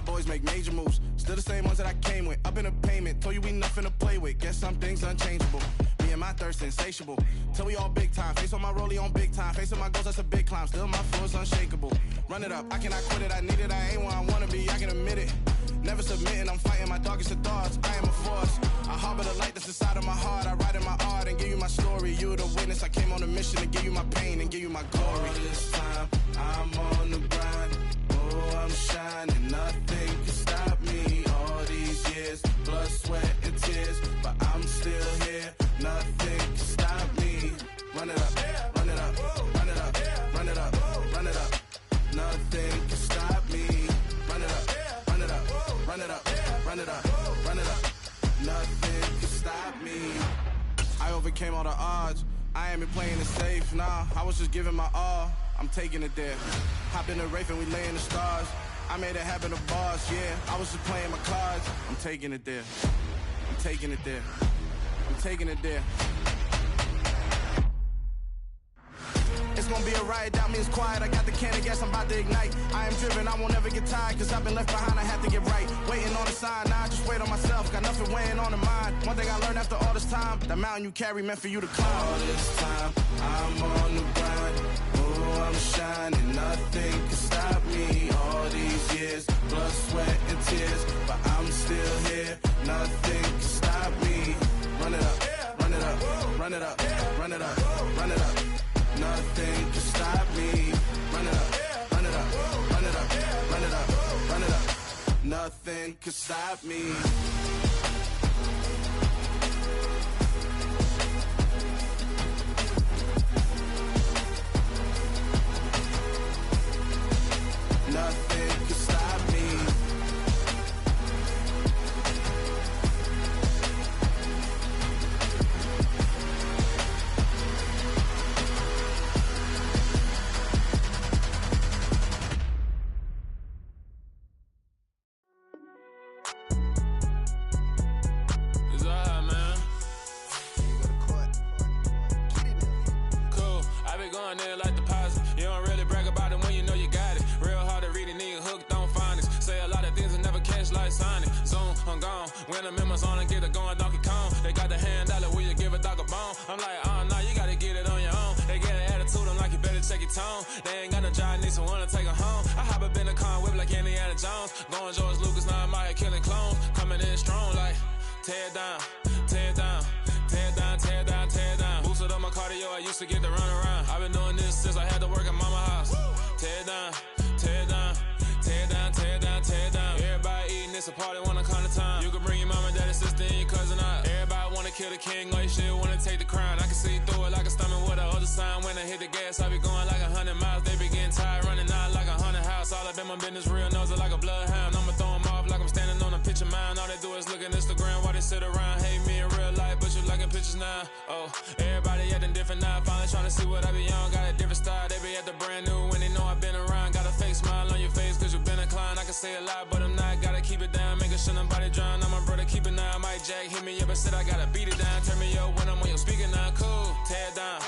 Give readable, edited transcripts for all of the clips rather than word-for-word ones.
my boys make major moves. Still the same ones that I came with. Up in the payment, told you we nothing to play with. Guess some things unchangeable. Me and my thirst insatiable. Till we all big time. Face on my rollie on big time. Facing my goals, that's a big climb. Still my floor's unshakable. Run it up, I cannot quit it. I need it, I ain't where I wanna be, I can admit it. Never submitting, I'm fighting my darkest of thoughts. I am a force. I harbor the light that's inside of my heart. I write in my art and give you my story. You the witness, I came on a mission to give you my pain and give you my glory. All this time, I'm on the grind. Oh, I'm shining, nothing can stop me. All these years, blood, sweat, and tears, but I'm still here. Nothing can stop me. Run it up, run it up, run it up, run it up, run it up. Nothing can stop me. Run it up, run it up, run it up, run it up, run it up. Nothing can stop me. I overcame all the odds. I ain't been playing it safe, nah. I was just giving my all. I'm taking it there. Hop in the Wraith and we lay in the stars. I made it happen to bars, yeah. I was just playing my cards. I'm taking it there. I'm taking it there. I'm taking it there. It's gonna be a riot, doubt me it's quiet. I got the can of gas, I'm about to ignite. I am driven, I won't ever get tired, cause I've been left behind, I have to get right. Waiting on the sign, now I just wait on myself. Got nothing weighing on the mind. One thing I learned after all this time, the mountain you carry meant for you to climb. All this time, I'm on the grind. Oh, I'm shining, nothing can stop me. All these years, blood, sweat, and tears, but I'm still here. Nothing can stop me. Run it up, run it up, run it up, run it up, run it up. Nothing can stop me. Run it up, run it up, run it up, run it up, run it up. Nothing can stop me. Nothing can stop me. When I'm in my zone and get it going Donkey Kong. They got the hand dollar, will you give a dog a bone? I'm like, oh no, you gotta get it on your own. They get an attitude, I'm like, you better check your tone. They ain't got no job, need someone to take her home. I hop up in a car, whip like Indiana Jones. Going George Lucas, now I'm out here killing clones. Coming in strong like, tear down, tear down, tear down, tear down, tear down. Boosted up my cardio, I used to get to run around. I've been doing this since I had to work at mama house. Tear down, tear down, tear down, tear down, tear down. Everybody eating, it's a party, wanna come to time. You can bring your mama, daddy, sister, and your cousin out. Everybody wanna kill the king, or you shit wanna take the crown. I can see through it like a stomach with a other sign. When I hit the gas, I be going like 100 miles. They be getting tired, running out like 100 house. All up in my business, real nose like a bloodhound. I'ma throw them off like I'm standing on a picture mound. All they do is look at Instagram while they sit around. Hate me in real life, but you liking pictures now. Oh, everybody acting different now. Finally trying to see what I be on. Got a different style, they be at the brand new when they know I've been around. Got a fake smile on your face, cause you been inclined. I can say a lot, but I'm not. Gotta keep it down, making sure nobody drown. I'm my brother, keep it now. Mike Jack hit me up and said I gotta beat it down. Turn me up when I'm on your speaker now. Cool, tear down,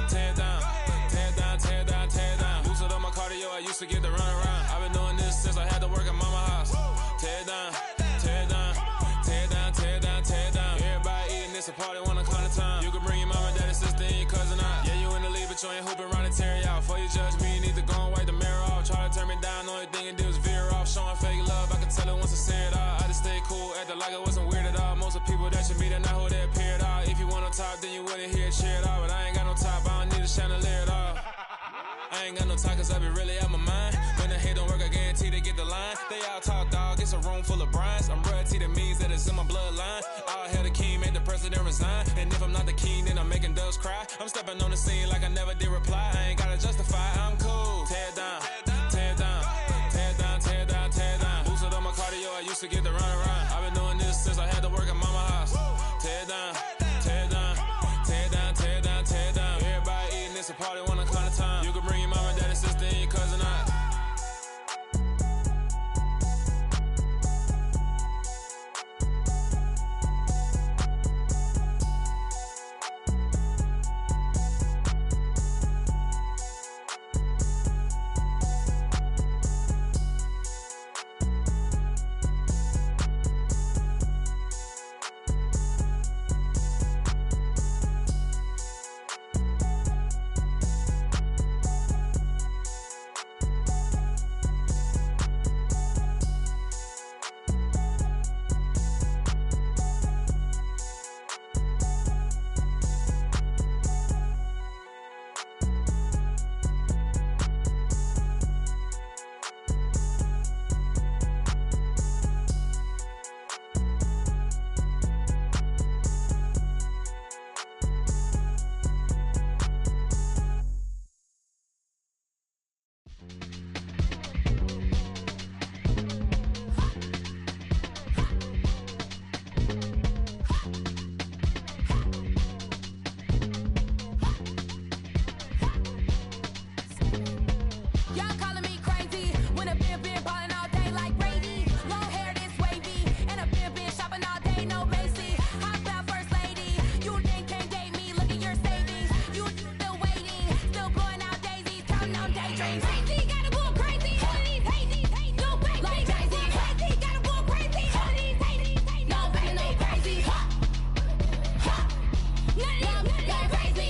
tear down, tear down, tear down, tear down. Boosted up my cardio, I used to get to run around. I've been doing this since I had to work at mama house. Tear down, tear down, tear down, tear down, tear down. Everybody eating, it's a party, wanna come to time. You can bring your mama, daddy, sister, and your cousin out. Yeah, you in the lead, but you ain't hooping around and tear out. Before you judge me, you need to go and wipe the mirror off. Try to turn me down, only thing you do is veer off. Showing fake love, I can tell it once I say it all. I just stay cool, acting like it wasn't weird at all. Most of the people that you meet are not who they appear at all. If you want on top, then you wouldn't hear it cheer at all. But I ain't got no top, I don't need a chandelier at all. I ain't got no time, cause I be really out my mind. When the hate don't work, I guarantee they get the line. They all talk dog, it's a room full of brines. I'm royalty, that means that it's in my bloodline. All hail the king, made the president resign. And if I'm not the king, then I'm making doves cry. I'm stepping on the scene like I never did reply. I ain't gotta justify, I'm cool. Tear down, tear down, tear down, tear down, tear down. Boosted up my cardio, I used to get to run around. I've been doing this since I had to work at mama house. Tear down, tear down, tear down, tear down, tear down. Everybody eating, it's a party, wanna come to time. You can bring your mama, daddy, sister, and your cousin out. Crazy, gotta go crazy. All of these hate, no baby. Like crazy, gotta go crazy. All of these hate, no baby, no crazy. None of these crazy.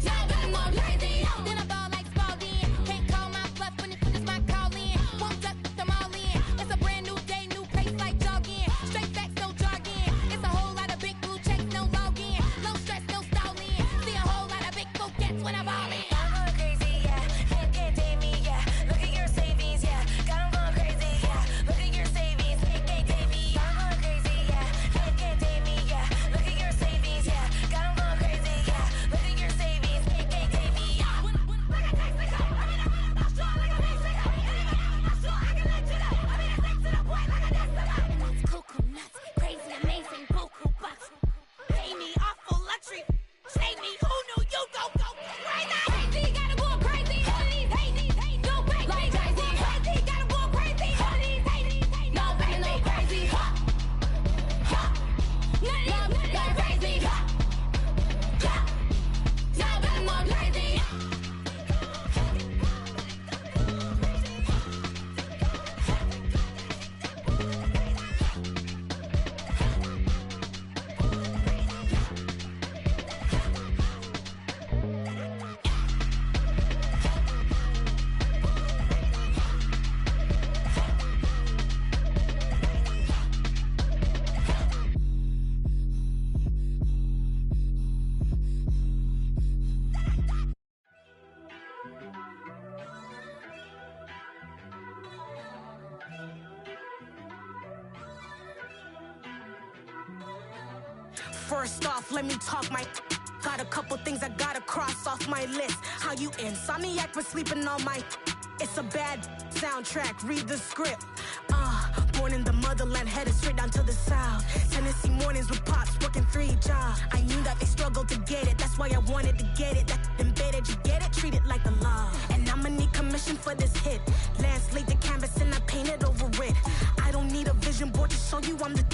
Now got more crazy. Then I ball like Spalding. Can't call my bluff when it's my call in. Won't duck them all in. It's a brand new day, new pace like jogging. Straight facts, no jargon. It's a whole lot of big blue checks, no login. No stress, no stalling. See a whole lot of big coquettes when I ball in. I'm going crazy, yeah. Can't tame me, yeah. Look at your savings, yeah. Got 'em going crazy, yeah. Look at your savings, can't tame me. I'm going crazy, yeah. Can't tame me, yeah. Look at your savings, yeah. Got 'em going crazy, yeah. Look at your savings, can't tame me. Cuckoo nuts, crazy, amazing, buku bucks. Pay me awful luxury. Save me, who knew you go crazy? Crazy, gotta go crazy. All of these hate, no baby. Like crazy, gotta go crazy. All of these hate, no baby, no crazy. None of these crazy. Now got more crazy. First off, let me talk my. Got a couple things I gotta cross off my list. How you insomniac for sleeping on my. It's a bad soundtrack, read the script. Born in the motherland, headed straight down to the south. Tennessee mornings with pops, working 3 jobs. I knew that they struggled to get it, that's why I wanted to get it. That embedded, you get it, treat it like the law. And I'ma need commission for this hit. Lance laid the canvas and I painted over it. I don't need a vision board to show you I'm the.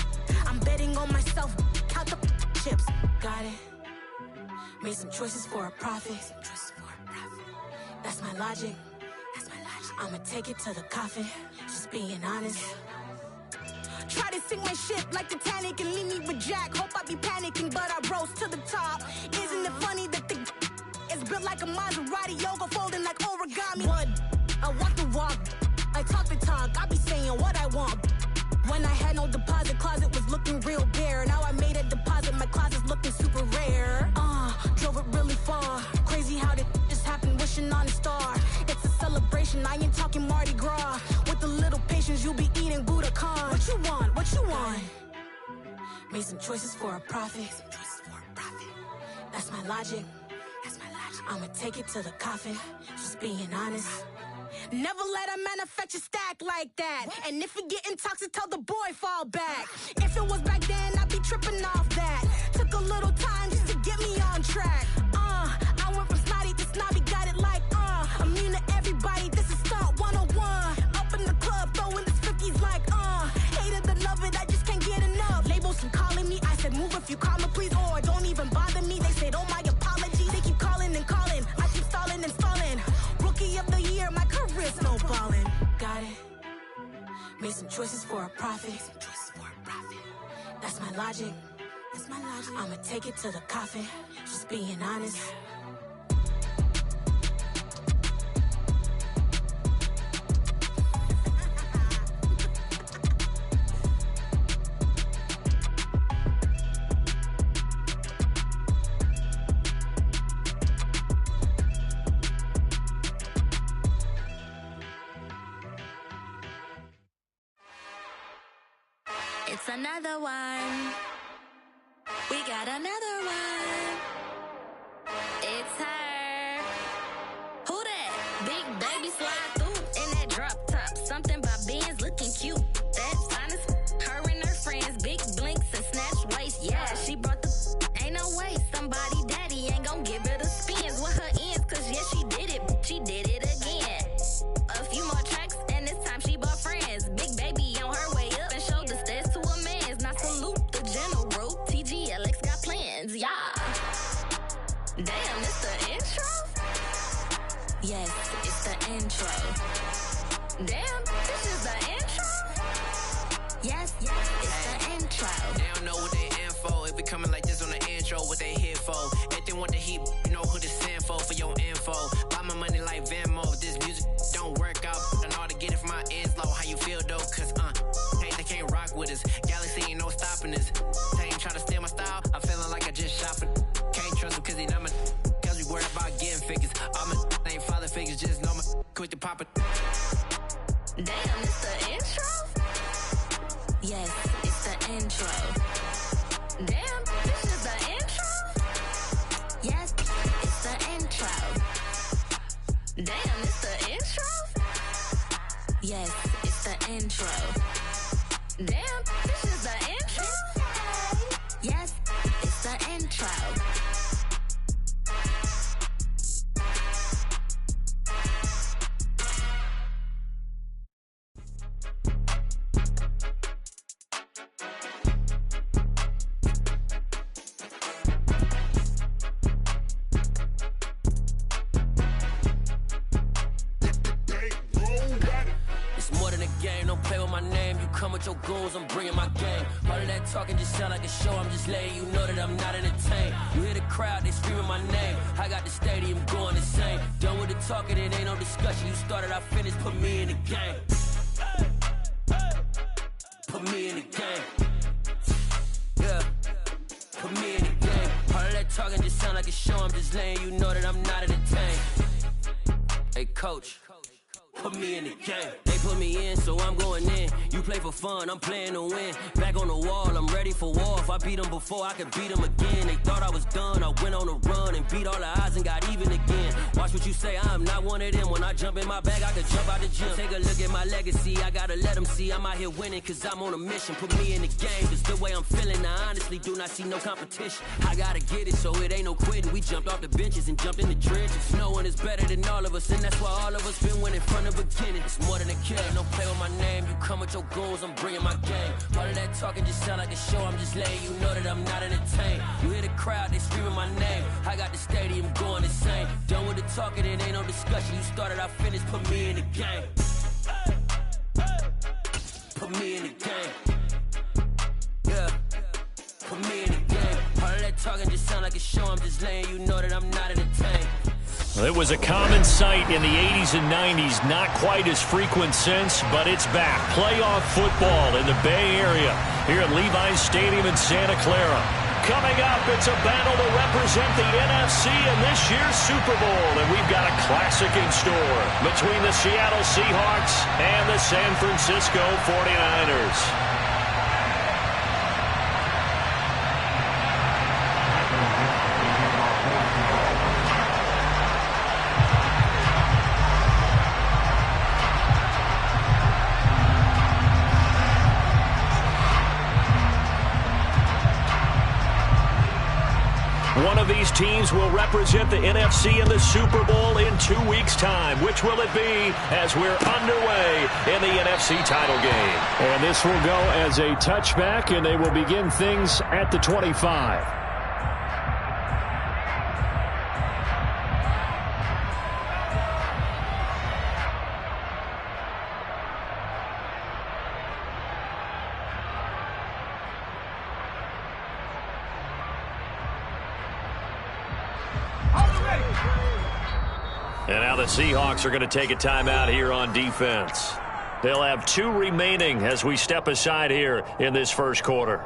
I'm betting on myself, count the chips. Got it. Made some choices for a profit. That's my logic. I'ma take it to the coffin. Just being honest. Try to sink my ship like Titanic and leave me with Jack. Hope I be panicking, but I rose to the top. Isn't it funny that the is built like a Maserati, yoga folding like origami? What? I walk the walk, I talk the talk. I be saying what I want. When I had no deposit, closet was looking real bare. Now I made a deposit, my closet's looking super rare. Drove it really far. Crazy how that just happened, wishing on a star. It's a celebration, I ain't talking Mardi Gras. With a little patience, you'll be eating Budokan. What you want? What you want? Made some choices for a profit. That's my logic. I'ma take it to the coffin. Just being honest. Never let a manufacture stack like that. And if it getting toxic, tell the boy fall back. If it was back then, I'd be tripping off that. Took a little time just to get me on track. I went from snotty to snobby, got it like immune to everybody, this is stunt 101. Up in the club, throwing this 50s like hate it or love it, I just can't get enough. Labels and calling me, I said move if you call me please, or don't even bother me. They said oh my apologies, they keep calling and calling. I keep stalling and stalling. Rookie of the year, my career snowballing. Got it. Made some choices for a profit. That's my logic. I'ma take it to the coffin. Just being honest. It's another one. We got another one. It's her. Who that? Big baby slide through in that drop top. Something by Benz looking cute. That's honest. Her and her friends, big blinks and snatch waist. Yeah, she brought the. Ain't no way somebody daddy ain't gon' give her the spins with her ends. Cause yeah, she did it. She did it again. A few more tracks and this time she bought friends. Big baby on her way up and showed the stairs to a man's. Now salute the general. TGLX got plans, yeah. Damn, this the intro? Yes, it's the intro. Damn, this is the intro? Yes, it's the intro. They don't know what they in for. If we coming like this on the intro, what they here for? If they want the heat, you know who to send for your info. Buy my money like Venmo. If this music don't work out, and all to get it from my ends low. How you feel though? Cause hey, they can't rock with us. Galaxy ain't no stopping us. They ain't try to steal my style. I'm feeling like I just shot for. Can't trust them cause they not my. Cause we worried about getting figures. All my ain't father figures, just know my quick to pop it. Damn, it's the intro? Yes, it's the intro. Damn, this is the intro? Yes, it's the intro. Damn, it's the intro? Yes, it's the intro. Damn, this is the intro? Yes, it's the intro. Your goals, I'm bringing my game. All of that talking just sound like a show. I'm just letting you know that I'm not entertained. You hear the crowd, they screaming my name. I got the stadium going insane. Done with the talking, it ain't no discussion. You started, I finished, put me in the game. Put me in the game. Yeah, put me in the game. All of that talking just sound like a show. I'm just letting you know that I'm not entertained. Hey, coach. Put me in the game. They put me in, so I'm going in. You play for fun, I'm playing to win. Back on the wall, I'm ready for war. If I beat them before, I could beat them again. They thought I was done, I went on a run and beat all the odds and got even again. Watch what you say, I'm not one of them. When I jump in my bag, I could jump out the gym. Take a look at my legacy, I gotta let them see I'm out here winning, cause I'm on a mission. Put me in the game, cause the way I'm feeling, I honestly do not see no competition. I gotta get it, so it ain't no quitting. We jumped off the benches and jumped in the trenches. No one is better than all of us, and that's why all of us been winning from the beginning. It's more than a killer, don't play with my name. You come with your goals, I'm bringing my game. All of that talking just sound like a show. I'm just letting you know that I'm not entertained. You hear the crowd, they screaming my name. I got the stadium going insane. Done with the talking, it ain't no discussion. You started, I finished, put me in the game. Put me in the game. Yeah, put me in the game. All of that talking just sound like a show. I'm just letting you know that I'm not entertained. Well, it was a common sight in the 80s and 90s, not quite as frequent since, but it's back. Playoff football in the Bay Area here at Levi's Stadium in Santa Clara. Coming up, it's a battle to represent the NFC in this year's Super Bowl, and we've got a classic in store between the Seattle Seahawks and the San Francisco 49ers. One of these teams will represent the NFC in the Super Bowl in 2 weeks' time. Which will it be as we're underway in the NFC title game? And this will go as a touchback, and they will begin things at the 25. And now the Seahawks are going to take a timeout here on defense. They'll have 2 remaining as we step aside here in this first quarter.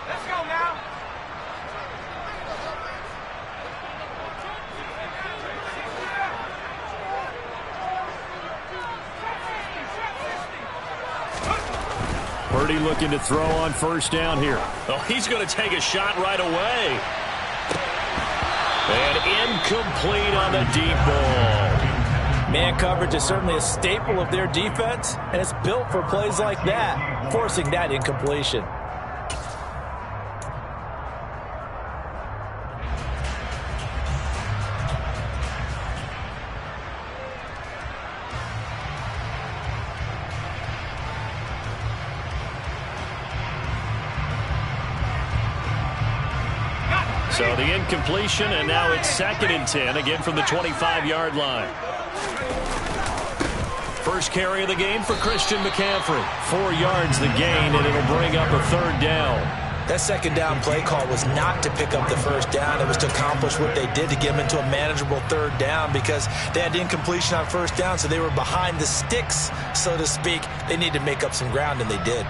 Let's go now. Purdy looking to throw on first down here. Oh, he's going to take a shot right away. And incomplete on the deep ball. Man coverage is certainly a staple of their defense, and it's built for plays like that, forcing that incompletion. So the incompletion, and now it's 2nd and 10, again from the 25-yard line. First carry of the game for Christian McCaffrey. 4 yards the gain, and it'll bring up a 3rd down. That 2nd down play call was not to pick up the 1st down. It was to accomplish what they did to get them into a manageable 3rd down because they had incompletion on 1st down, so they were behind the sticks, so to speak. They needed to make up some ground, and they did.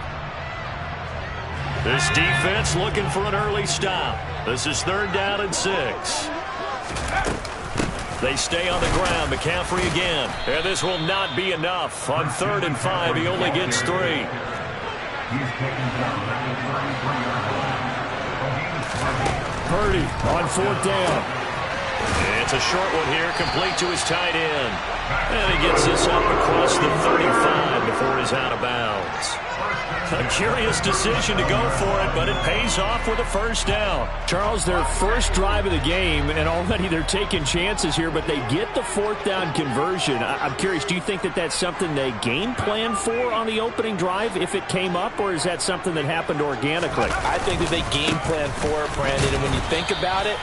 This defense looking for an early stop. This is 3rd down and 6. They stay on the ground. McCaffrey again. And this will not be enough. On 3rd and 5, he only gets 3. Purdy on 4th down. It's a short one here, complete to his tight end. And he gets this up across the 35 before he's out of bounds. A curious decision to go for it, but it pays off with a 1st down. Charles, their first drive of the game, and already they're taking chances here, but they get the 4th down conversion. I'm curious, do you think that that's something they game plan for on the opening drive if it came up, or is that something that happened organically? I think that they game plan for it, Brandon, and when you think about it,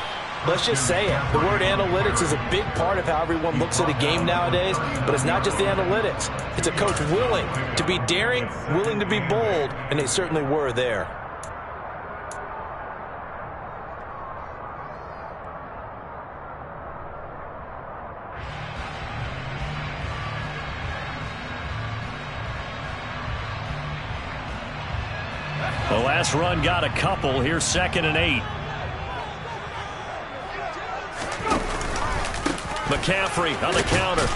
let's just say it. The word analytics is a big part of how everyone looks at a game nowadays, but it's not just the analytics. It's a coach willing to be daring, willing to be bold, and they certainly were there. The last run got a couple. Here's 2nd and 8. McCaffrey on the counter.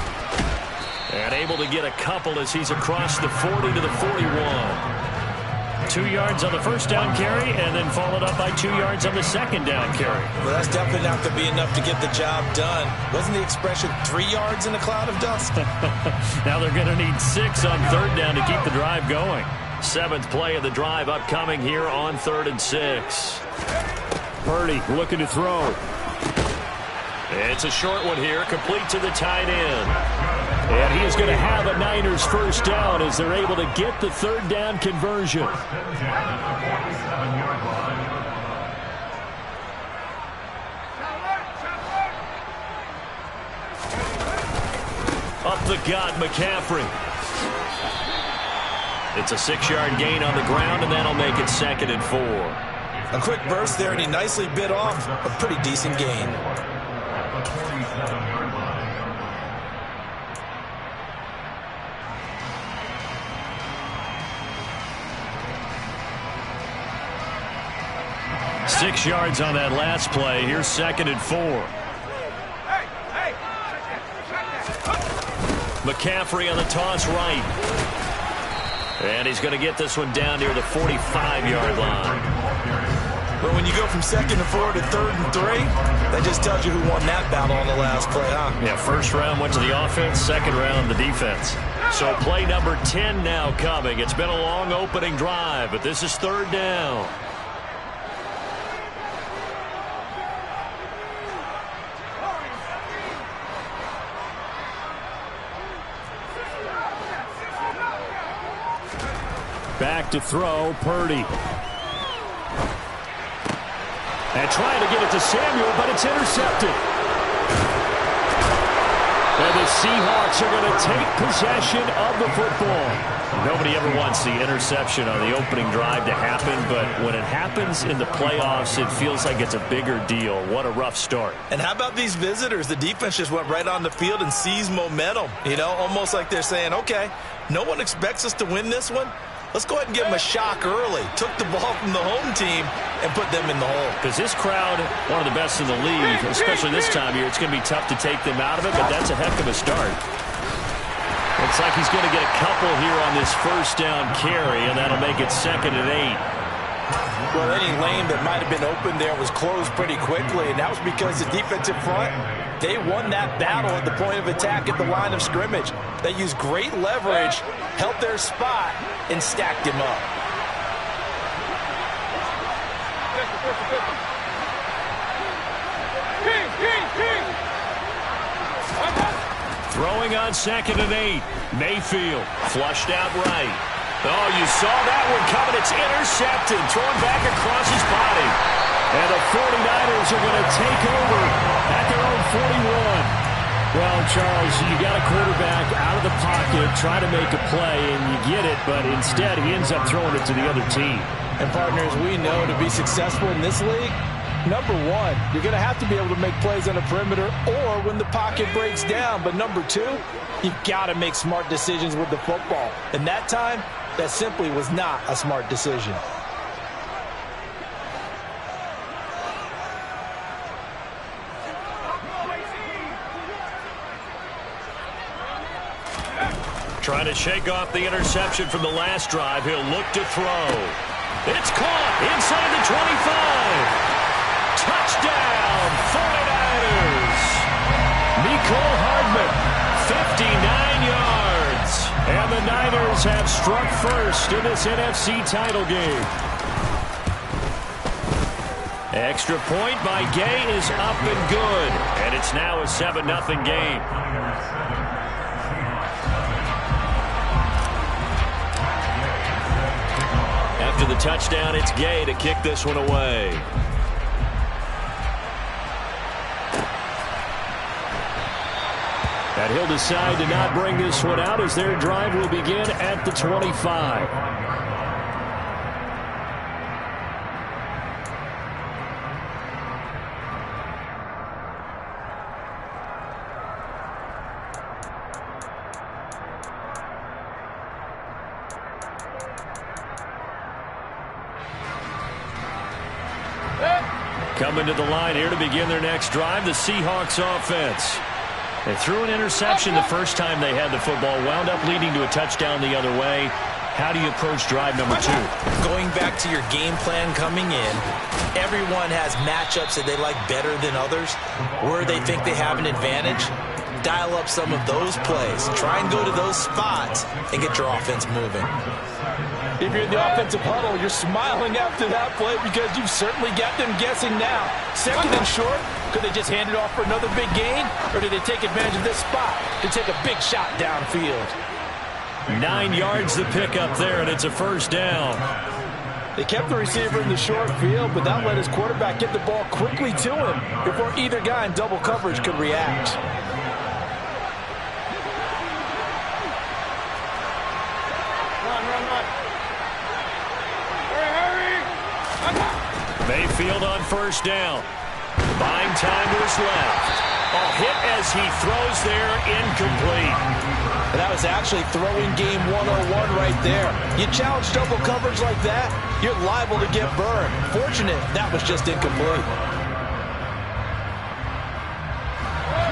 And able to get a couple as he's across the 40 to the 41. 2 yards on the 1st down carry, and then followed up by 2 yards on the 2nd down carry. Well, that's definitely not going to be enough to get the job done. Wasn't the expression 3 yards in a cloud of dust? Now they're going to need 6 on 3rd down to keep the drive going. 7th play of the drive upcoming here on 3rd and 6. Purdy looking to throw. It's a short one here, complete to the tight end. And he is going to have a Niners 1st down as they're able to get the 3rd down conversion. Up the gut, McCaffrey. It's a 6-yard gain on the ground, and that'll make it 2nd and 4. A quick burst there, and he nicely bit off a pretty decent gain. Six yards on that last play. Here's 2nd and 4. McCaffrey on the toss right. And he's going to get this one down near the 45-yard line. But when you go from 2nd and 4 to 3rd and 3, that just tells you who won that battle on the last play, huh? Yeah, 1st round went to the offense, 2nd round the defense. So play number 10 now coming. It's been a long opening drive, but this is 3rd down. Back to throw, Purdy. And trying to get it to Samuel, but it's intercepted. And the Seahawks are going to take possession of the football. Nobody ever wants the interception on the opening drive to happen, but when it happens in the playoffs, it feels like it's a bigger deal. What a rough start. And how about these visitors? The defense just went right on the field and seized momentum. You know, almost like they're saying, okay, no one expects us to win this one. Let's go ahead and give them a shock early. Took the ball from the home team and put them in the hole. Because this crowd, one of the best in the league, especially this time of year, it's going to be tough to take them out of it, but that's a heck of a start. Looks like he's going to get a couple here on this 1st down carry, and that'll make it 2nd and 8. Well, any lane that might have been open there was closed pretty quickly, and that was because the defensive front, they won that battle at the point of attack at the line of scrimmage. They used great leverage, held their spot, and stacked him up. Throwing on 2nd and 8. Mayfield flushed out right. Oh, you saw that one coming. It's intercepted. Thrown back across his body. And the 49ers are going to take over at their own 41. Well, Charles, you got a quarterback out of the pocket, try to make a play, and you get it, but instead he ends up throwing it to the other team. And partners, we know to be successful in this league, number one, you're going to have to be able to make plays on the perimeter or when the pocket breaks down. But number two, you've got to make smart decisions with the football. And that time, that simply was not a smart decision. Trying to shake off the interception from the last drive. He'll look to throw. It's caught inside the 25. Touchdown, 49ers. Mecole Hardman, 59 yards. And the Niners have struck first in this NFC title game. Extra point by Gay is up and good. And it's now a 7-0 game. After the touchdown, it's Gay to kick this one away. And he'll decide to not bring this one out as their drive will begin at the 25. Coming to the line here to begin their next drive, the Seahawks offense. They threw an interception the first time they had the football, wound up leading to a touchdown the other way. How do you approach drive number 2? Going back to your game plan coming in, everyone has matchups that they like better than others, where they think they have an advantage. Dial up some of those plays. Try and go to those spots and get your offense moving. If you're in the offensive huddle, you're smiling after that play because you've certainly got them guessing now. Second and short, could they just hand it off for another big gain? Or did they take advantage of this spot to take a big shot downfield? 9 yards to pick up there, and it's a first down. They kept the receiver in the short field, but that let his quarterback get the ball quickly to him before either guy in double coverage could react. Mayfield on first down. Buying time to his left. A hit as he throws there, incomplete. And that was actually throwing game 101 right there. You challenge double coverage like that, you're liable to get burned. Fortunate, that was just incomplete.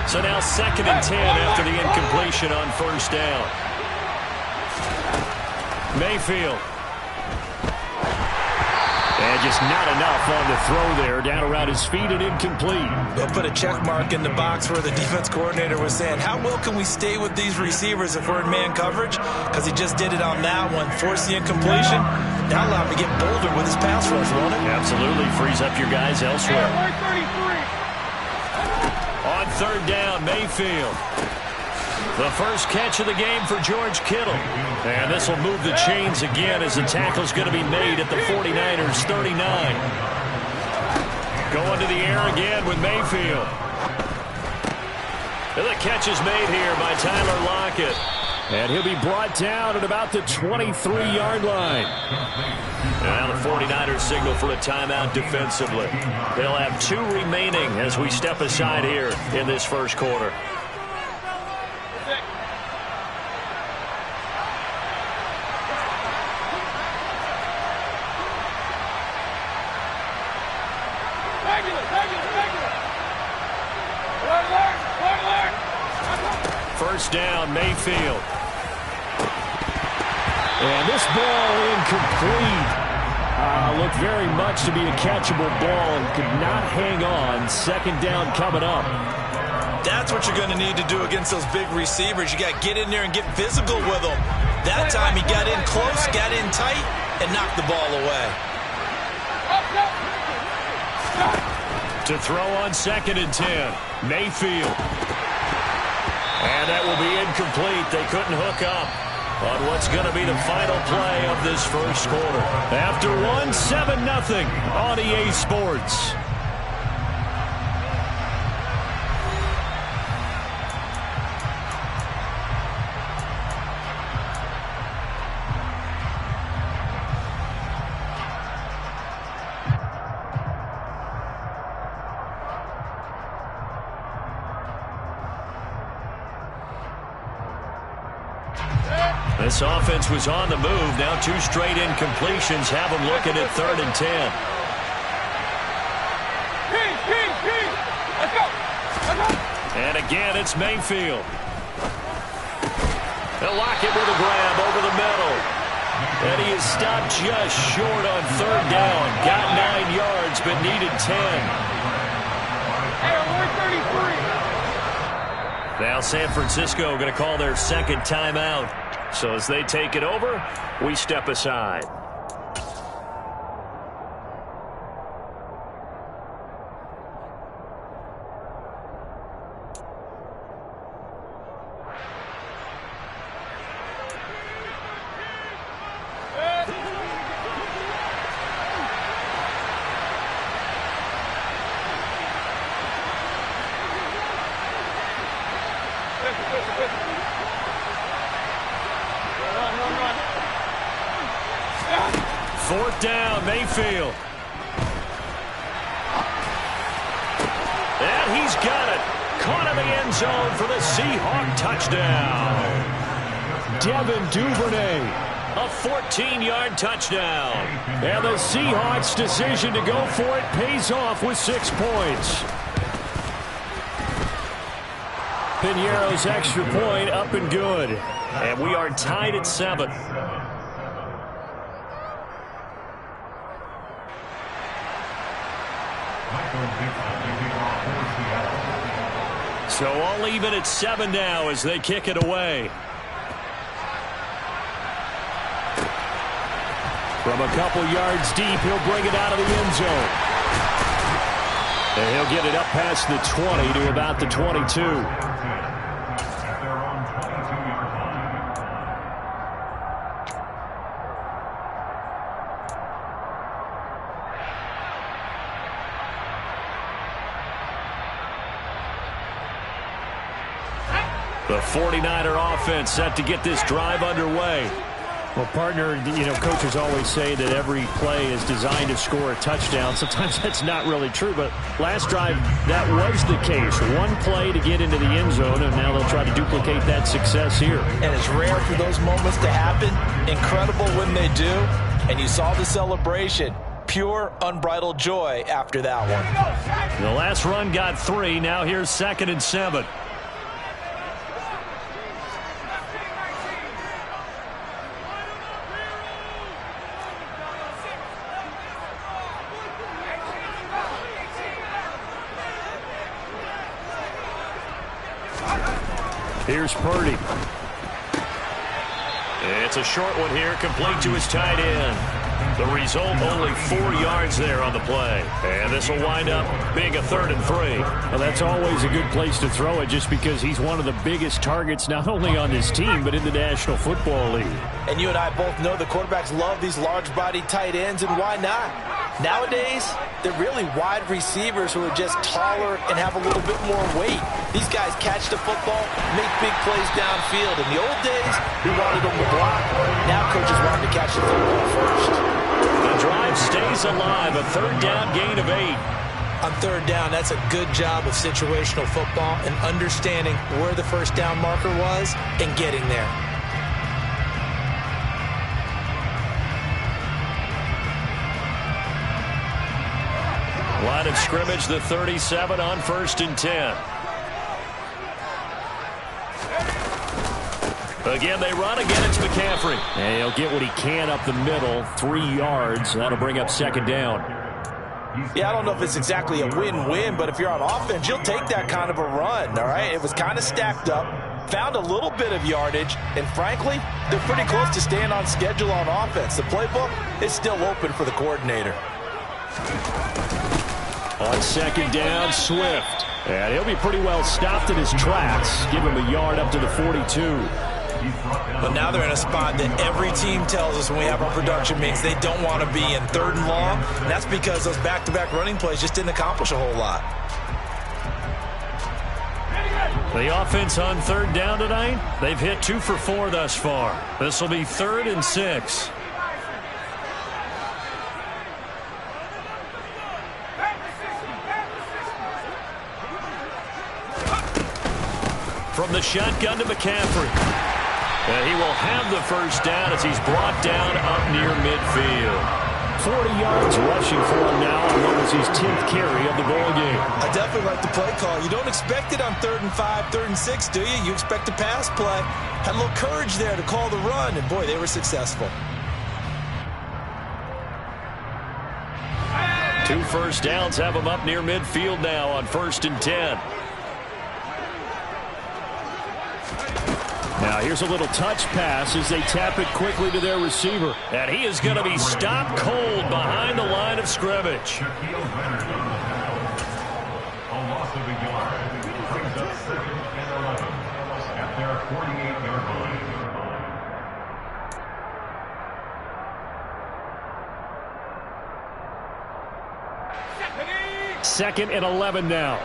So now 2nd and 10 after the incompletion on first down. Mayfield. And just not enough on the throw there. Down around his feet and incomplete. They'll put a check mark in the box where the defense coordinator was saying, how well can we stay with these receivers if we're in man coverage? Because he just did it on that one. Forced the incompletion. That allowed him to get bolder with his pass rush, won't it? Absolutely. Frees up your guys elsewhere. On third down, Mayfield. The first catch of the game for George Kittle. And this will move the chains again as the tackle's going to be made at the 49ers 39. Going to the air again with Mayfield. And the catch is made here by Tyler Lockett. And he'll be brought down at about the 23-yard line. Now the 49ers signal for a timeout defensively. They'll have 2 remaining as we step aside here in this first quarter. First down, Mayfield. And this ball incomplete. Looked very much to be a catchable ball and could not hang on. Second down coming up. That's what you're going to need to do against those big receivers. You got to get in there and get physical with them. That time he got in close, got in tight, and knocked the ball away. To throw on 2nd and 10, Mayfield. And that will be incomplete. They couldn't hook up. on what's going to be the final play of this first quarter. After one, 7-0 on EA Sports. This offense was on the move. Now 2 straight incompletions have them looking at 3rd and 10. Let's go. And again, it's Mayfield. They'll lock it with a grab over the middle. And he is stopped just short on 3rd down. Got 9 yards, but needed 10. Hey, 133. Now San Francisco going to call their 2nd timeout. So as they take it over, we step aside. Fourth down, Mayfield. And he's got it. Caught in the end zone for the Seahawks touchdown. Devin Duvernay. A 14-yard touchdown. And the Seahawks' decision to go for it pays off with 6 points. Piñeiro's extra point up and good. And we are tied at 7. So all even at 7 now as they kick it away. From a couple yards deep, he'll bring it out of the end zone. And he'll get it up past the 20 to about the 22. The 49er offense set to get this drive underway. Well, partner, coaches always say that every play is designed to score a touchdown. Sometimes that's not really true, but last drive, that was the case. One play to get into the end zone, and now they'll try to duplicate that success here. And it's rare for those moments to happen. Incredible when they do. And you saw the celebration. Pure, unbridled joy after that one. The last run got 3. Now here's 2nd and 7. Here's Purdy. It's a short one here, complete to his tight end. The result, only 4 yards there on the play. And this will wind up being a 3rd and 3. Well, that's always a good place to throw it just because he's one of the biggest targets not only on this team but in the National Football League. And you and I both know the quarterbacks love these large-bodied tight ends, and why not? Nowadays, they're really wide receivers who are just taller and have a little bit more weight. These guys catch the football, make big plays downfield. In the old days, we wanted them to block. Now coaches want them to catch the football first. The drive stays alive, a 3rd down gain of 8. On 3rd down, that's a good job of situational football and understanding where the first down marker was and getting there. Line of scrimmage, the 37 on 1st and 10. Again, they run. Again, it's McCaffrey. And he'll get what he can up the middle, 3 yards. That'll bring up 2nd down. Yeah, I don't know if it's exactly a win-win, but if you're on offense, you'll take that kind of a run, all right? It was kind of stacked up, found a little bit of yardage, and frankly, they're pretty close to staying on schedule on offense. The playbook is still open for the coordinator. On 2nd down, Swift. And he'll be pretty well stopped in his tracks. Give him a yard up to the 42. But now they're in a spot that every team tells us when we have our production meetings they don't want to be in, 3rd and long. And that's because those back-to-back running plays just didn't accomplish a whole lot. The offense on 3rd down tonight, they've hit 2 for 4 thus far. This will be 3rd and 6. From the shotgun to McCaffrey. And he will have the first down as he's brought down up near midfield. 40 yards rushing for him now on what was his 10th carry of the ball game. I definitely like the play call. You don't expect it on 3rd and 5, 3rd and 6, do you? You expect a pass play. Had a little courage there to call the run, and boy, they were successful. 2 first downs have him up near midfield now on 1st and 10. Now here's a little touch pass as they tap it quickly to their receiver. And he is going to be stopped cold behind the line of scrimmage. A loss of a yard brings up 2nd and 11 at their 48-yard line. 2nd and 11 now.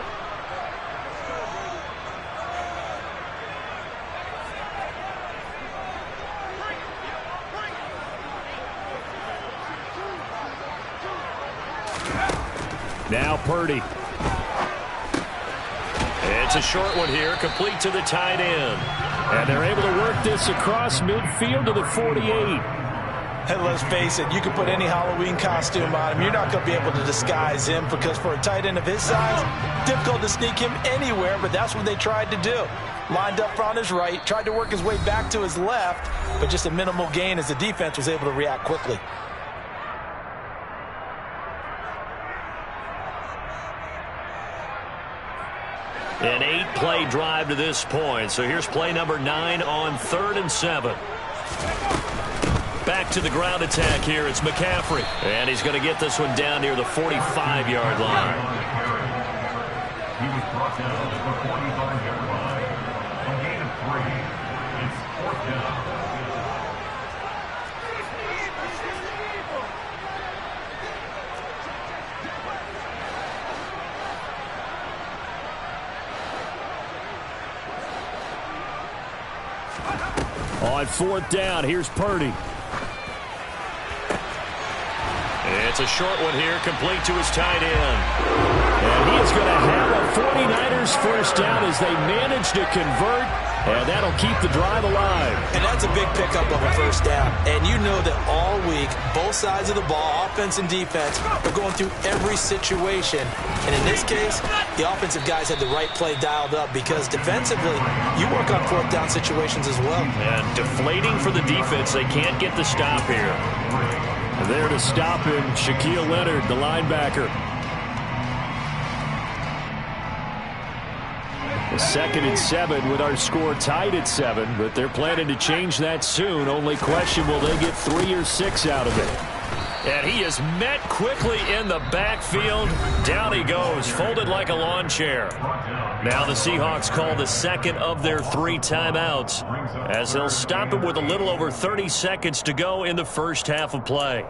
Now Purdy. It's a short one here, complete to the tight end. And they're able to work this across midfield to the 48. Hey, let's face it, you can put any Halloween costume on him. You're not going to be able to disguise him because for a tight end of his size, difficult to sneak him anywhere, but that's what they tried to do. Lined up on his right, tried to work his way back to his left, but just a minimal gain as the defense was able to react quickly. An 8-play drive to this point. So here's play number 9 on 3rd and 7. Back to the ground attack here. It's McCaffrey. And he's going to get this one down near the 45-yard line. He was brought down to the 45-yard line. A gain of 3. It's 4th down. On 4th down, here's Purdy. It's a short one here, complete to his tight end. And he is going to have a 49ers first down as they manage to convert, and that'll keep the drive alive. And that's a big pickup of a first down. And you know that all week, both sides of the ball, offense and defense, are going through every situation. And in this case, the offensive guys had the right play dialed up because defensively, you work on 4th down situations as well. And deflating for the defense. They can't get the stop here. There to stop him, Shaquille Leonard, the linebacker. The 2nd and 7 with our score tied at 7, but they're planning to change that soon. Only question, will they get 3 or 6 out of it? And he is met quickly in the backfield. Down he goes, folded like a lawn chair. Now the Seahawks call the 2nd of their 3 timeouts as they'll stop him with a little over 30 seconds to go in the first half of play.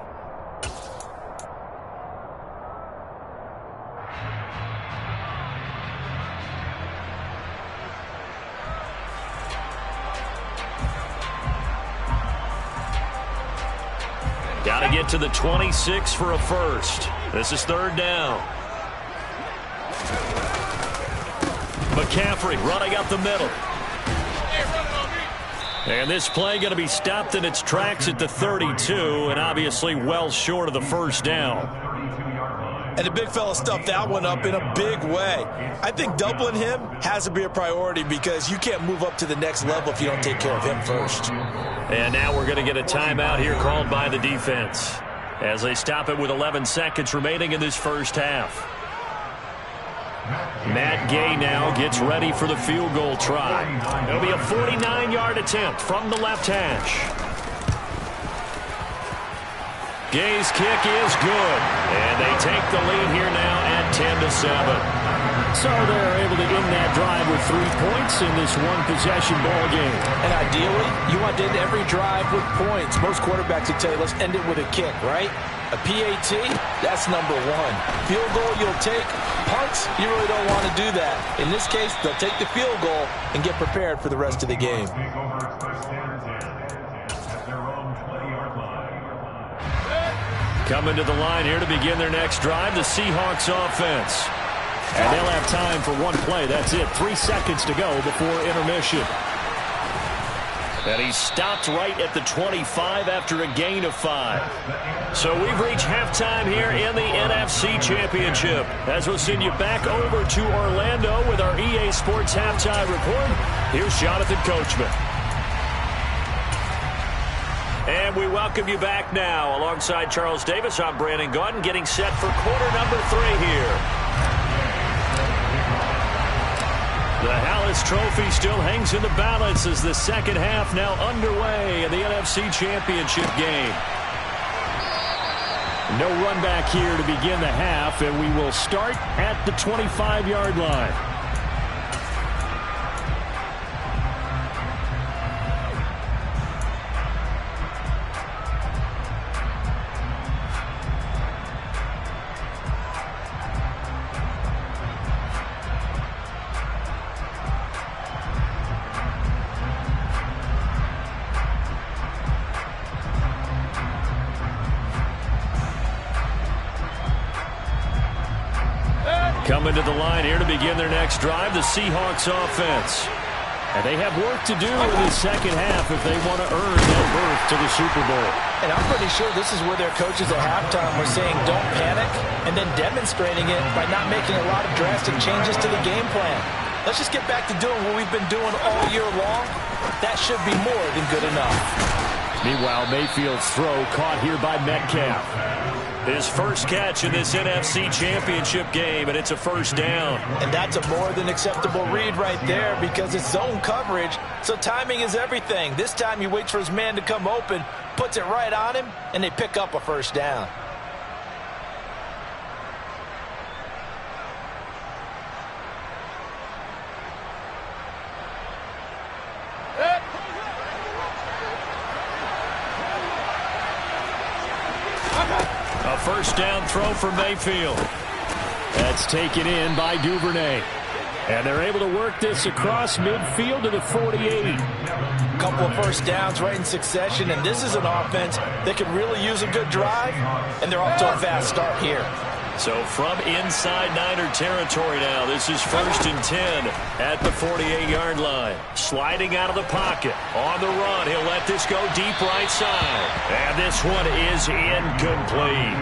Got to get to the 26 for a first. This is 3rd down. McCaffrey running up the middle. And this play going to be stopped in its tracks at the 32, and obviously well short of the first down. And the big fella stuffed that one up in a big way. I think doubling him has to be a priority because you can't move up to the next level if you don't take care of him first. And now we're going to get a timeout here called by the defense as they stop it with 11 seconds remaining in this first half. Matt Gay now gets ready for the field goal try. It'll be a 49-yard attempt from the left hash. Gay's kick is good, and they take the lead here now at 10-7. So they're able to end that drive with 3 points in this one-possession ball game. And ideally, you want to end every drive with points. Most quarterbacks would tell you, let's end it with a kick, right? A PAT, that's number one. Field goal you'll take. Punts, you really don't want to do that. In this case, they'll take the field goal and get prepared for the rest of the game. Coming to the line here to begin their next drive, the Seahawks offense. And they'll have time for one play. That's it. 3 seconds to go before intermission. And he stopped right at the 25 after a gain of 5. So we've reached halftime here in the NFC Championship. As we'll send you back over to Orlando with our EA Sports Halftime Report, here's Jonathan Coachman. And we welcome you back now. Alongside Charles Davis, I'm Brandon Gaudin, getting set for quarter number 3 here. The Hallis Trophy still hangs in the balance as the second half now underway in the NFC Championship game. No run back here to begin the half, and we will start at the 25-yard line. Coming to the line here to begin their next drive, the Seahawks offense. And they have work to do in the second half if they want to earn that berth to the Super Bowl. And I'm pretty sure this is where their coaches at halftime were saying don't panic, and then demonstrating it by not making a lot of drastic changes to the game plan. Let's just get back to doing what we've been doing all year long. That should be more than good enough. Meanwhile, Mayfield's throw caught here by Metcalf. His first catch in this NFC Championship game, and it's a first down. And that's a more than acceptable read right there because it's zone coverage, so timing is everything. This time he waits for his man to come open, puts it right on him, and they pick up a first down. A first down throw for Mayfield. That's taken in by Duvernay. And they're able to work this across midfield to the 48. Couple of first downs right in succession, and this is an offense that could really use a good drive, and they're off to a fast start here. So from inside Niner territory now, this is 1st and 10 at the 48-yard line. Sliding out of the pocket. On the run, he'll let this go deep right side. And this one is incomplete.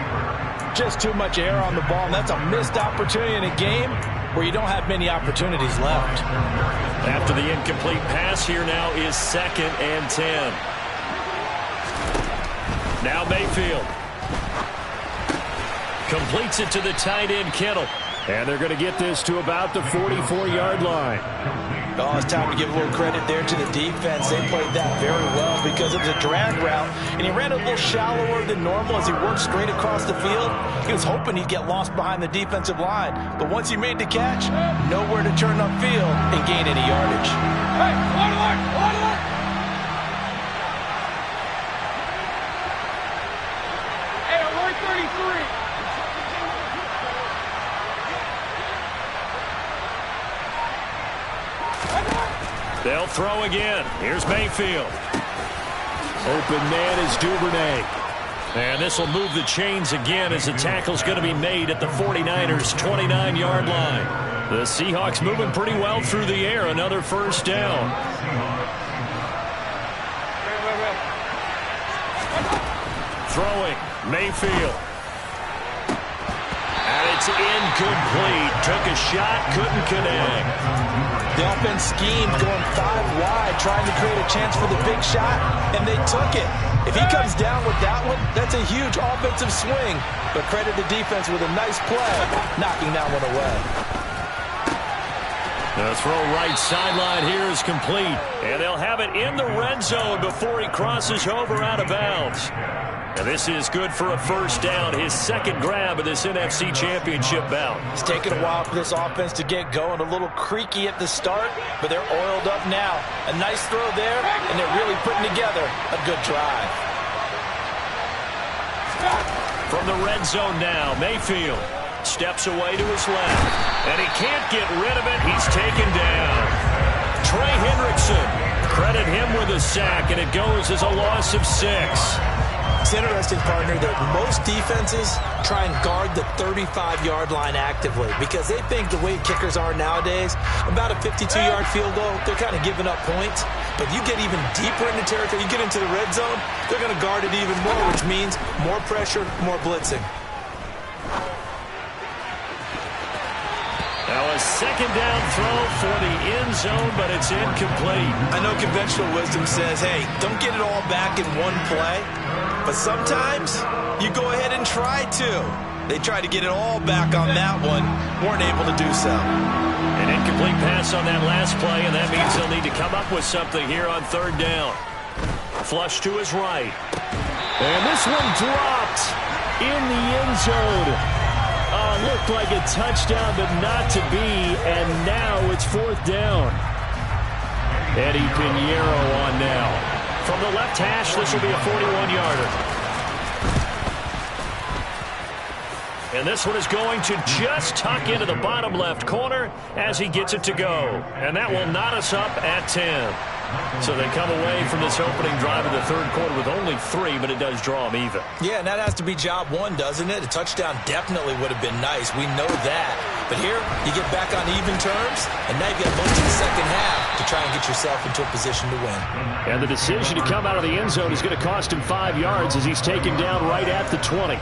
Just too much air on the ball, and that's a missed opportunity in a game where you don't have many opportunities left. After the incomplete pass, here now is 2nd and 10. Now Mayfield. Completes it to the tight end, Kittle. And they're going to get this to about the 44-yard line. Oh, it's time to give a little credit there to the defense. They played that very well because it was a drag route, and he ran a little shallower than normal as he worked straight across the field. He was hoping he'd get lost behind the defensive line, but once he made the catch, nowhere to turn upfield and gain any yardage. Hey, on the line, on the line. Hey, alert 33. They'll throw again. Here's Mayfield. Open man is Duvernay. And this will move the chains again as the tackle's going to be made at the 49ers' 29-yard line. The Seahawks moving pretty well through the air. Another first down. Throwing, Mayfield. And it's incomplete. Took a shot, couldn't connect. The offense schemed going 5 wide, trying to create a chance for the big shot, and they took it. If he comes down with that one, that's a huge offensive swing. But credit the defense with a nice play, knocking that one away. The throw right sideline here is complete. And they'll have it in the red zone before he crosses over out of bounds. And this is good for a first down, his second grab of this NFC Championship bout. It's taken a while for this offense to get going. A little creaky at the start, but they're oiled up now. A nice throw there, and they're really putting together a good drive. From the red zone now, Mayfield steps away to his left, and he can't get rid of it. He's taken down. Trey Hendrickson, credit him with a sack, and it goes as a loss of 6. It's interesting, partner, that most defenses try and guard the 35-yard line actively because they think the way kickers are nowadays, about a 52-yard field goal, they're kind of giving up points. But you get even deeper into territory, you get into the red zone, they're going to guard it even more, which means more pressure, more blitzing. Now a second down throw for the end zone, but it's incomplete. I know conventional wisdom says, hey, don't get it all back in one play. But sometimes you go ahead and try to. They tried to get it all back on that one. Weren't able to do so. An incomplete pass on that last play, and that means they'll need to come up with something here on third down. Flush to his right. And this one dropped in the end zone. Looked like a touchdown, but not to be. And now it's fourth down. Eddie Pinheiro on now. From the left hash, this will be a 41-yarder. And this one is going to just tuck into the bottom left corner as he gets it to go. And that will knot us up at 10. So they come away from this opening drive in the third quarter with only 3, but it does draw them even. Yeah, and that has to be job one, doesn't it? A touchdown definitely would have been nice. We know that. But here, you get back on even terms, and now you've got most of the second half to try and get yourself into a position to win. And the decision to come out of the end zone is going to cost him 5 yards as he's taken down right at the 20.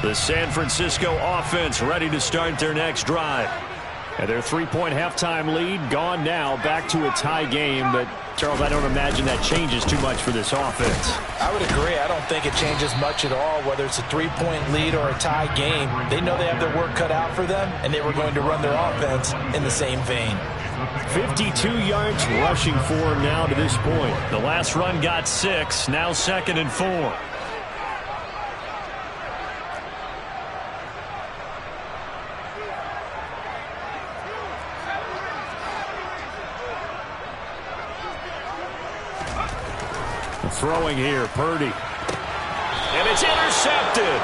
The San Francisco offense ready to start their next drive. And their 3-point halftime lead gone now, back to a tie game. But, Charles, I don't imagine that changes too much for this offense. I would agree. I don't think it changes much at all, whether it's a 3-point lead or a tie game. They know they have their work cut out for them, and they were going to run their offense in the same vein. 52 yards rushing for him now to this point. The last run got 6, now 2nd and 4. Throwing here, Purdy. And it's intercepted.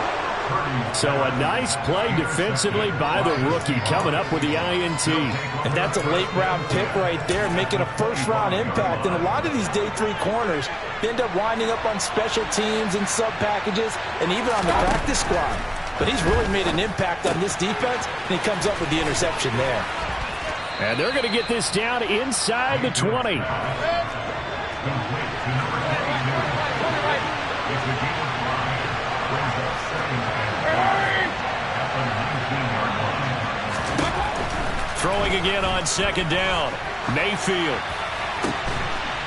So a nice play defensively by the rookie coming up with the INT. And that's a late-round pick right there, making a first-round impact. And a lot of these day 3 corners end up winding up on special teams and sub-packages and even on the practice squad. But he's really made an impact on this defense, and he comes up with the interception there. And they're going to get this down inside the 20. Throwing again on second down. Mayfield.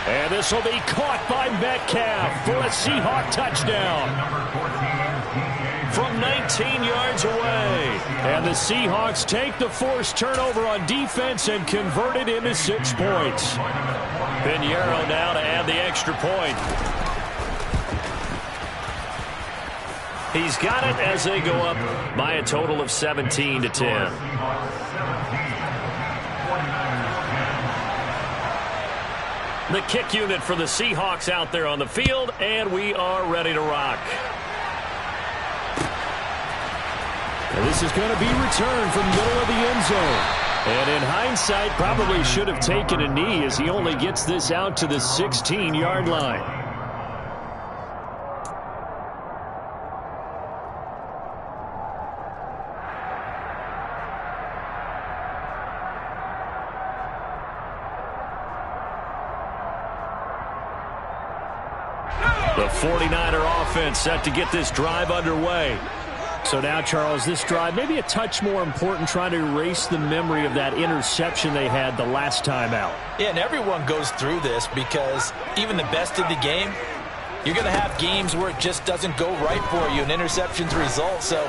And this will be caught by Metcalf for a Seahawk touchdown. From 19 yards away. And the Seahawks take the forced turnover on defense and convert it into 6 points. Pinheiro now to add the extra point. He's got it as they go up by a total of 17-10. The kick unit for the Seahawks out there on the field, and we are ready to rock. And this is going to be returned from middle of the end zone. And in hindsight, probably should have taken a knee as he only gets this out to the 16-yard line. The 49er offense set to get this drive underway. So now, Charles, this drive maybe a touch more important, trying to erase the memory of that interception they had the last time out. Yeah, and everyone goes through this because even the best of the game, you're going to have games where it just doesn't go right for you, and interceptions result. So,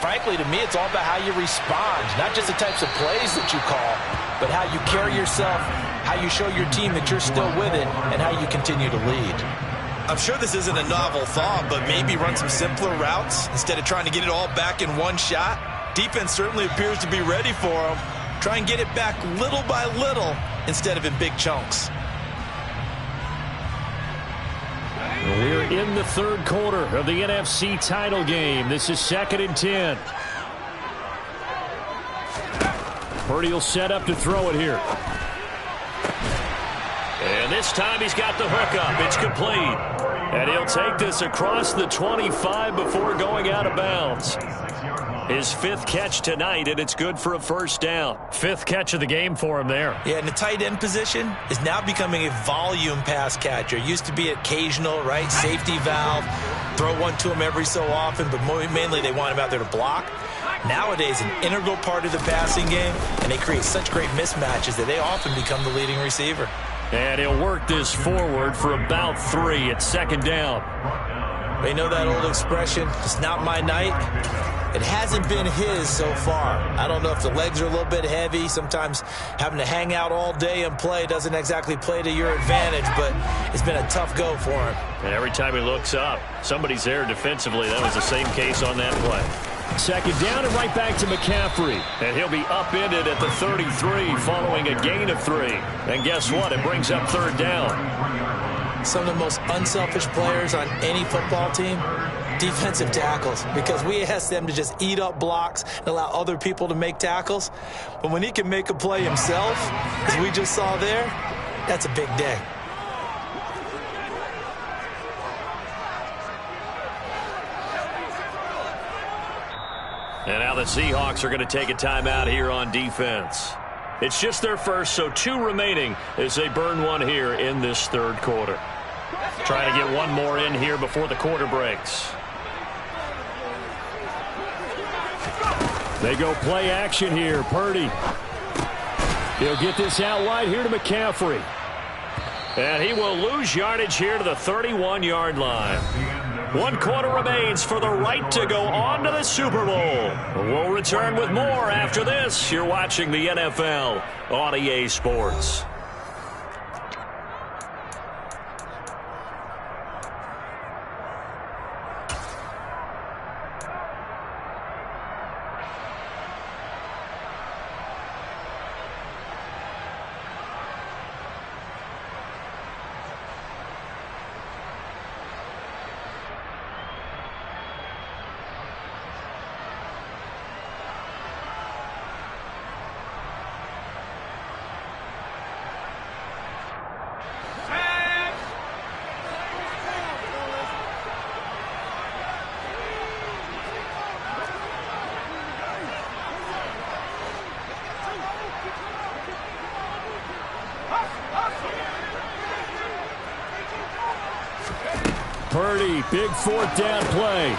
frankly, to me, it's all about how you respond, not just the types of plays that you call, but how you carry yourself, how you show your team that you're still with it, and how you continue to lead. I'm sure this isn't a novel thought, but maybe run some simpler routes instead of trying to get it all back in one shot. Defense certainly appears to be ready for them. Try and get it back little by little instead of in big chunks. We're in the third quarter of the NFC title game. This is 2nd and 10. Purdy will set up to throw it here. And this time he's got the hook up. It's complete. And he'll take this across the 25 before going out of bounds. His 5th catch tonight, and it's good for a first down. 5th catch of the game for him there. Yeah, and the tight end position is now becoming a volume pass catcher. Used to be occasional, right? Safety valve. Throw one to him every so often, but mainly they want him out there to block. Nowadays, an integral part of the passing game, and they create such great mismatches that they often become the leading receiver. And he'll work this forward for about 3 at 2nd down. They know that old expression, it's not my night. It hasn't been his so far. I don't know if the legs are a little bit heavy. Sometimes having to hang out all day and play doesn't exactly play to your advantage, but it's been a tough go for him. And every time he looks up, somebody's there defensively. That was the same case on that play. 2nd down and right back to McCaffrey. And he'll be upended at the 33 following a gain of 3. And guess what? It brings up 3rd down. Some of the most unselfish players on any football team, defensive tackles, because we ask them to just eat up blocks and allow other people to make tackles. But when he can make a play himself, as we just saw there, that's a big day. And now the Seahawks are going to take a timeout here on defense. It's just their first, so 2 remaining as they burn one here in this 3rd quarter. Trying to get one more in here before the quarter breaks. They go play action here. Purdy. He'll get this out wide here to McCaffrey. And he will lose yardage here to the 31-yard line. 1 quarter remains for the right to go on to the Super Bowl. We'll return with more after this. You're watching the NFL on EA Sports. Purdy, big 4th down play.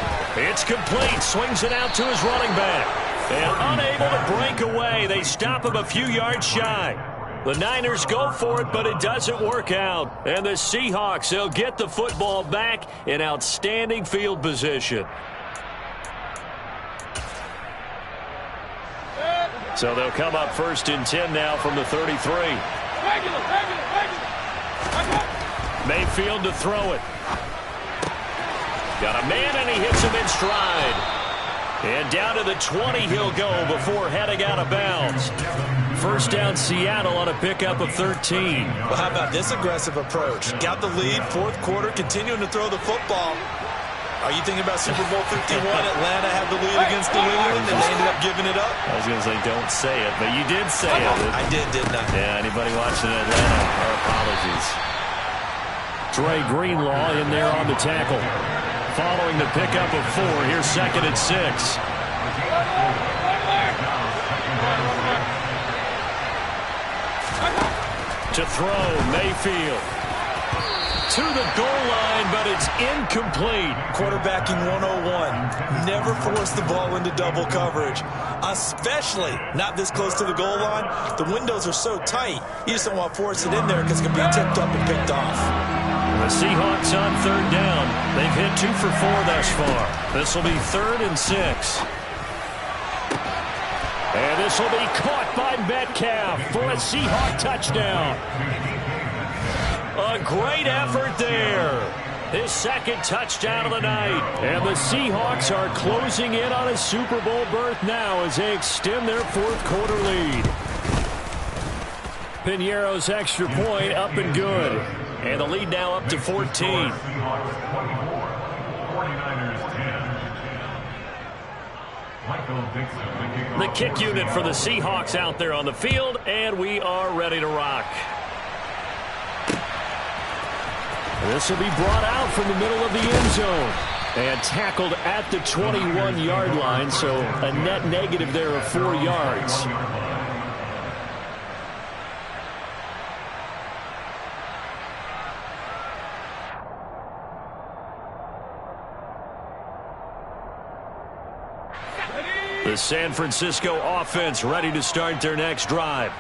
It's complete. Swings it out to his running back. And unable to break away. They stop him a few yards shy. The Niners go for it, but it doesn't work out. And the Seahawks, they'll get the football back in outstanding field position. So they'll come up 1st and 10 now from the 33. Mayfield to throw it. Got a man, and he hits him in stride. And down to the 20 he'll go before heading out of bounds. First down, Seattle on a pickup of 13. Well, how about this aggressive approach? Got the lead, 4th quarter, continuing to throw the football. Are you thinking about Super Bowl 51? Atlanta had the lead against New England, and they ended up giving it up? I was going to say, don't say it, but you did say it. I did, didn't I? Yeah, anybody watching Atlanta, our apologies. Dre Greenlaw in there on the tackle. Following the pickup of 4, here's 2nd and 6. To throw, Mayfield. To the goal line, but it's incomplete. Quarterbacking 101. Never force the ball into double coverage, especially not this close to the goal line. The windows are so tight, you just don't want to force it in there because it can be tipped up and picked off. The Seahawks on third down. They've hit 2 for 4 thus far. This will be 3rd and 6. And this will be caught by Metcalf for a Seahawk touchdown. A great effort there. His 2nd touchdown of the night. And the Seahawks are closing in on a Super Bowl berth now as they extend their 4th quarter lead. Piñeiro's extra point up and good. And the lead now up to 14. The kick unit for the Seahawks out there on the field, and we are ready to rock. This will be brought out from the middle of the end zone and tackled at the 21-yard line, so a net negative there of 4 yards. The San Francisco offense ready to start their next drive.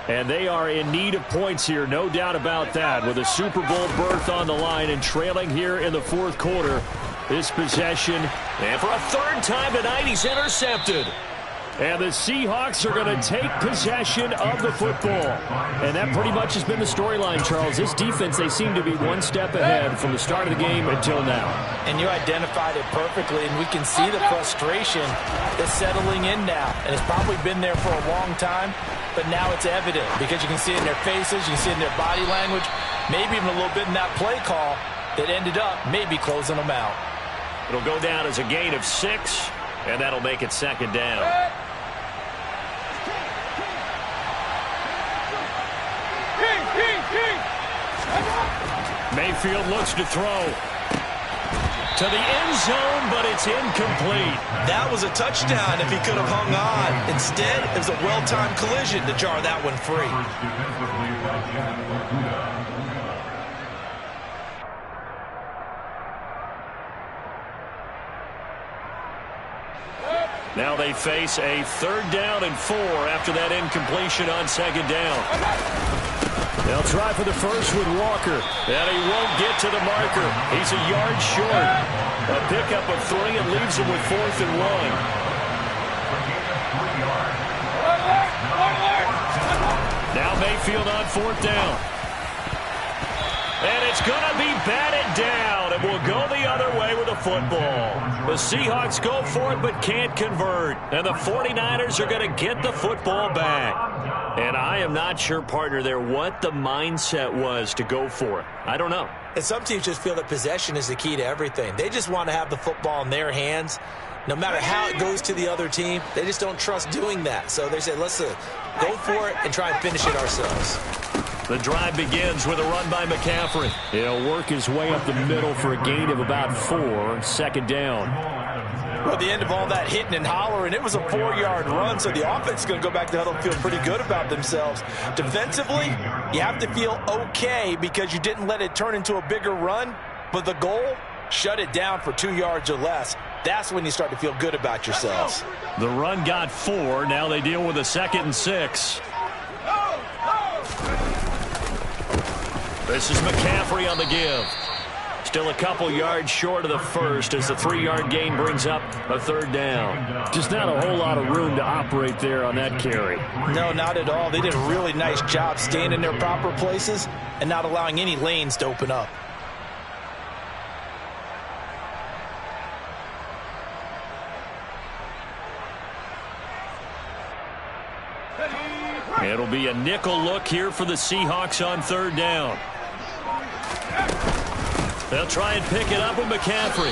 And they are in need of points here, no doubt about that, with a Super Bowl berth on the line and trailing here in the 4th quarter. This possession, and for a 3rd time tonight, he's intercepted. And the Seahawks are going to take possession of the football. And that pretty much has been the storyline, Charles. This defense, they seem to be one step ahead from the start of the game until now. And you identified it perfectly, and we can see the frustration that's settling in now. And it's probably been there for a long time, but now it's evident because you can see it in their faces, you can see it in their body language, maybe even a little bit in that play call that ended up maybe closing them out. It'll go down as a gain of 6, and that'll make it 2nd down. Mayfield looks to throw to the end zone, but it's incomplete. That was a touchdown if he could have hung on. Instead, it was a well-timed collision to jar that one free. Now they face a 3rd down and 4 after that incompletion on 2nd down. They'll try for the first with Walker, and he won't get to the marker. He's a yard short. A pickup of 3 and leaves him with 4th and 1. Now Mayfield on 4th down. And it's going to be batted down. It will go the other way with the football. The Seahawks go for it but can't convert. And the 49ers are going to get the football back. And I am not sure, partner, there what the mindset was to go for it. I don't know. And some teams just feel that possession is the key to everything. They just want to have the football in their hands. No matter how it goes to the other team, they just don't trust doing that. So they say, let's go for it and try and finish it ourselves. The drive begins with a run by McCaffrey. He'll work his way up the middle for a gain of about 4, 2nd down. Well, at the end of all that hitting and hollering, it was a 4-yard run, so the offense is going to go back to huddle and feel pretty good about themselves. Defensively, you have to feel okay because you didn't let it turn into a bigger run, but the goal, shut it down for 2 yards or less. That's when you start to feel good about yourselves. The run got 4. Now they deal with a 2nd and 6. This is McCaffrey on the give. Still a couple yards short of the first as the 3-yard gain brings up a 3rd down. Just not a whole lot of room to operate there on that carry. No, not at all. They did a really nice job staying in their proper places and not allowing any lanes to open up. It'll be a nickel look here for the Seahawks on 3rd down. They'll try and pick it up with McCaffrey.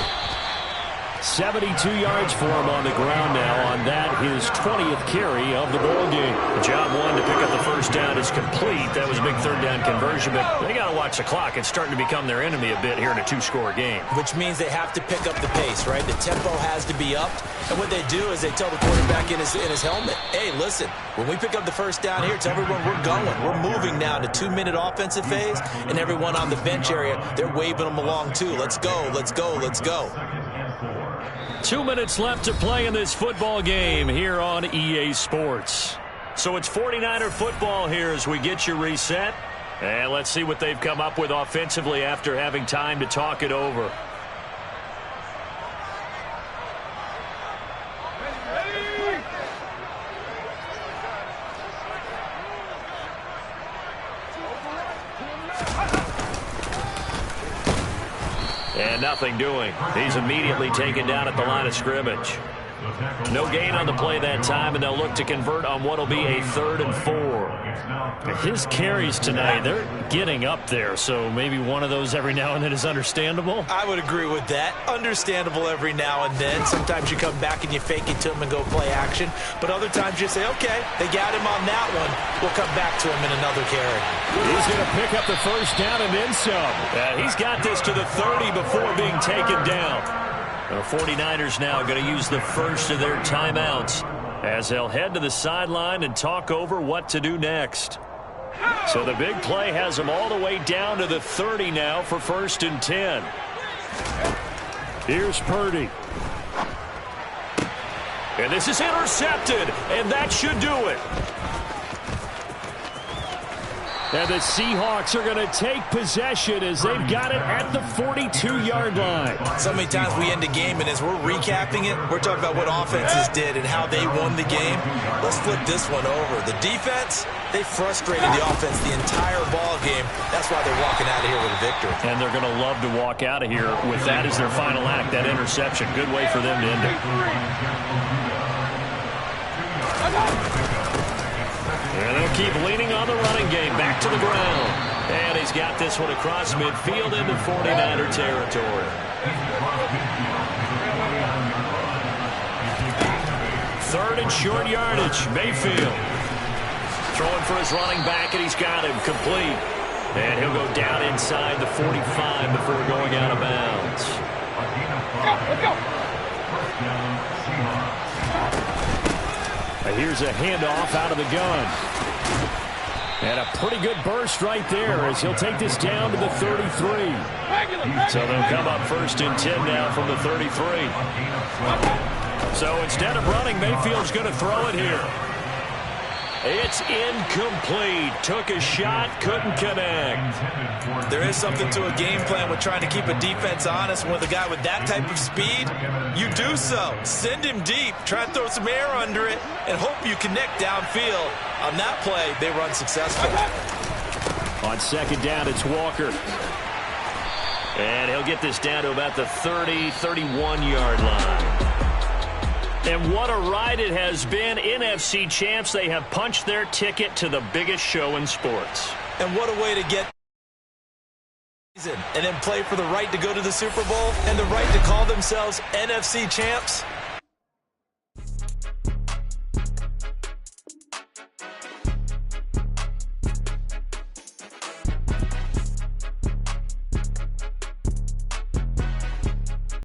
72 yards for him on the ground now on that, his 20th carry of the ball game. Job one to pick up the first down is complete. That was a big third down conversion, but they got to watch the clock. It's starting to become their enemy a bit here in a two-score game. Which means they have to pick up the pace, right? The tempo has to be upped. And what they do is they tell the quarterback in his helmet, hey, listen, when we pick up the first down here, tell everyone we're going. We're moving now to 2-minute offensive phase, and everyone on the bench area, they're waving them along too. Let's go, let's go, let's go. 2 minutes left to play in this football game here on EA Sports. So it's 49er football here as we get you reset. And let's see what they've come up with offensively after having time to talk it over. And nothing doing. He's immediately taken down at the line of scrimmage. No gain on the play that time, and they'll look to convert on what will be a 3rd and 4. His carries tonight, they're getting up there, so maybe one of those every now and then is understandable. I would agree with that. Understandable every now and then. Sometimes you come back and you fake it to him and go play action, but other times you say, okay, they got him on that one. We'll come back to him in another carry. He's going to pick up the first down and then some. He's got this to the 30 before being taken down. The 49ers now going to use the first of their timeouts as they'll head to the sideline and talk over what to do next. So the big play has them all the way down to the 30 now for 1st and 10. Here's Purdy. And this is intercepted, and that should do it. And the Seahawks are going to take possession as they've got it at the 42-yard line. So many times we end the game, and as we're recapping it, we're talking about what offenses did and how they won the game. Let's flip this one over. The defense, they frustrated the offense the entire ball game. That's why they're walking out of here with a victory. And they're going to love to walk out of here with that as their final act, that interception. Good way for them to end it. And they'll keep leaning on the running game. Back to the ground. And he's got this one across midfield into 49er territory. 3rd and short yardage. Mayfield throwing for his running back, and he's got him complete. And he'll go down inside the 45 before going out of bounds. Let's go. Here's a handoff out of the gun. And a pretty good burst right there as he'll take this down to the 33. So they'll come up 1st and 10 now from the 33. So instead of running, Mayfield's going to throw it here. It's incomplete. Took a shot, couldn't connect. There is something to a game plan with trying to keep a defense honest. With a guy with that type of speed, you do so. Send him deep. Try and throw some air under it and hope you connect downfield. On that play, they run successful. On 2nd down, it's Walker. And he'll get this down to about the 30, 31-yard line. And what a ride it has been. NFC champs, they have punched their ticket to the biggest show in sports. And what a way to get and then play for the right to go to the Super Bowl and the right to call themselves NFC champs.